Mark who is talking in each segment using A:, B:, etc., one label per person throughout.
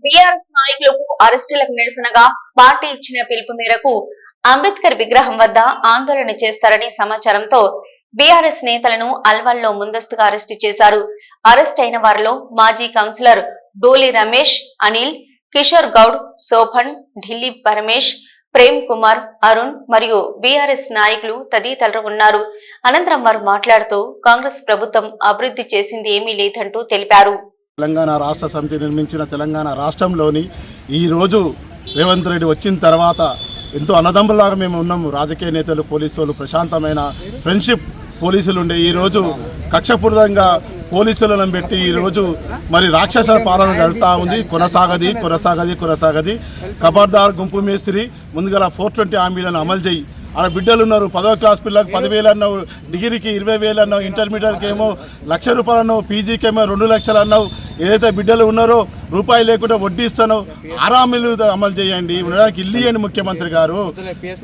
A: BRS నాయకులకు అరెస్టులకు నిరసనగా party ఇచ్చిన పిలుపు మేరకు అంబేద్కర్ విగ్రహం వద్ద ఆందోళన చేస్తారని సమాచారంతో బీఆర్ఎస్ నేతలను అల్వాల్లో ముందస్తుగా అరెస్టు చేశారు. అరెస్ట్ అయిన వారిలో మాజీ కౌన్సిలర్ డోలి రమేష్, అనిల్, కిషోర్ గౌడ్, సోభన్, ఢిల్లీ పరమేష్, ప్రేమ్ కుమార్, అరుణ్ మరియు బీఆర్ఎస్ నాయకులు తదితరులు ఉన్నారు. అనంతరం వారు మాట్లాడుతూ కాంగ్రెస్ ప్రభుత్వం అభివృద్ధి చేసింది ఏమీ లేదంటూ తెలిపారు.
B: తెలంగాణ రాష్ట్ర సమితి నిర్మించిన తెలంగాణ రాష్ట్రంలోని ఈరోజు రేవంత్ రెడ్డి వచ్చిన తర్వాత ఎంతో అన్నదమ్ములాగా మేము ఉన్నాము. రాజకీయ నేతలు, పోలీసులు, ప్రశాంతమైన ఫ్రెండ్షిప్ పోలీసులు ఉండే ఈరోజు కక్షపూరితంగా పోలీసులను పెట్టి ఈరోజు మరి రాక్షస పాలన జరుగుతూ ఉంది. కొనసాగది ఖబర్దార్ గుంపు మేస్త్రి ముందుగా 420 హామీలను అమలు చేయి. ఆడ బిడ్డలు ఉన్నారు. 10వ క్లాస్ పిల్లలకు 10,000 అన్నావు, డిగ్రీకి 20,000 అన్నావు, ఇంటర్మీడియట్కి ఏమో ₹1,00,000 అన్నావు, పీజీకి ఏమో 2 లక్షలు అన్నావు. ఏదైతే బిడ్డలు ఉన్నారో రూపాయి లేకుండా వడ్డీ ఇస్తానో ఆరామీలు అమలు చేయండి. ఉండడానికి ఇల్లు ఇవ్వండి ముఖ్యమంత్రి గారు.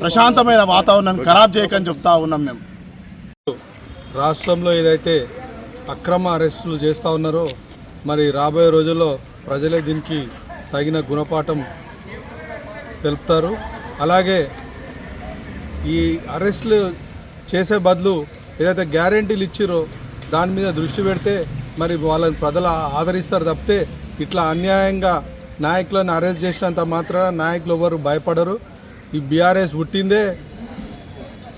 B: ప్రశాంతమైన వాతావరణాన్ని ఖరాబ్ చేయకని చెప్తా ఉన్నాం. మేము
C: రాష్ట్రంలో ఏదైతే అక్రమ అరెస్టులు చేస్తూ ఉన్నారో మరి రాబోయే రోజుల్లో ప్రజలే దీనికి తగిన గుణపాఠం తెలుపుతారు. అలాగే ఈ అరెస్టులు చేసే బదులు ఏదైతే గ్యారెంటీలు ఇచ్చిరో దాని మీద దృష్టి పెడితే మరి వాళ్ళని ప్రజలు ఆదరిస్తారు తప్పితే ఇట్లా అన్యాయంగా నాయకులను అరెస్ట్ చేసినంత మాత్రాన నాయకులు ఎవరు భయపడరు. ఈ బీఆర్ఎస్ పుట్టిందే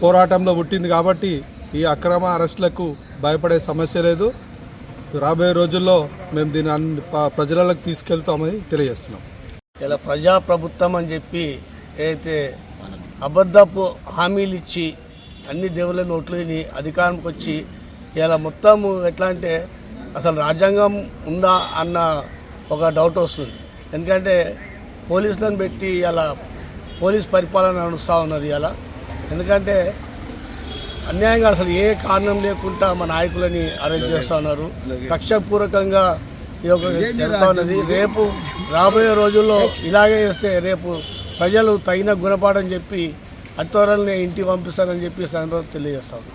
C: పోరాటంలో పుట్టింది కాబట్టి ఈ అక్రమ అరెస్టులకు భయపడే సమస్య లేదు. రాబోయే రోజుల్లో మేము దీన్ని ప్రజలకు తీసుకెళ్తామని తెలియజేస్తున్నాం.
D: ఇలా ప్రజాప్రభుత్వం అని చెప్పి ఏదైతే అబద్ధపు హామీలు ఇచ్చి అన్ని దేవుళ్ళ నోట్లని అధికారంకి వచ్చి ఇలా మొత్తం ఎట్లా అంటే అసలు రాజ్యాంగం ఉందా అన్న ఒక డౌట్ వస్తుంది. ఎందుకంటే పోలీసులను పెట్టి ఇలా పోలీస్ పరిపాలన నడుస్తూ ఉన్నది ఇలా. ఎందుకంటే అన్యాయంగా అసలు ఏ కారణం లేకుండా మా నాయకులని అరెస్ట్ చేస్తూ ఉన్నారు. కక్షపూర్వకంగా ఈ యొక్క జరుగుతూ ఉన్నది. రేపు రాబోయే రోజుల్లో ఇలాగే చేస్తే రేపు ప్రజలు తగిన గుణపాఠం చెప్పి అత్వరల్ని ఇంటికి పంపిస్తారని చెప్పి సందర్భంగా తెలియజేస్తాను.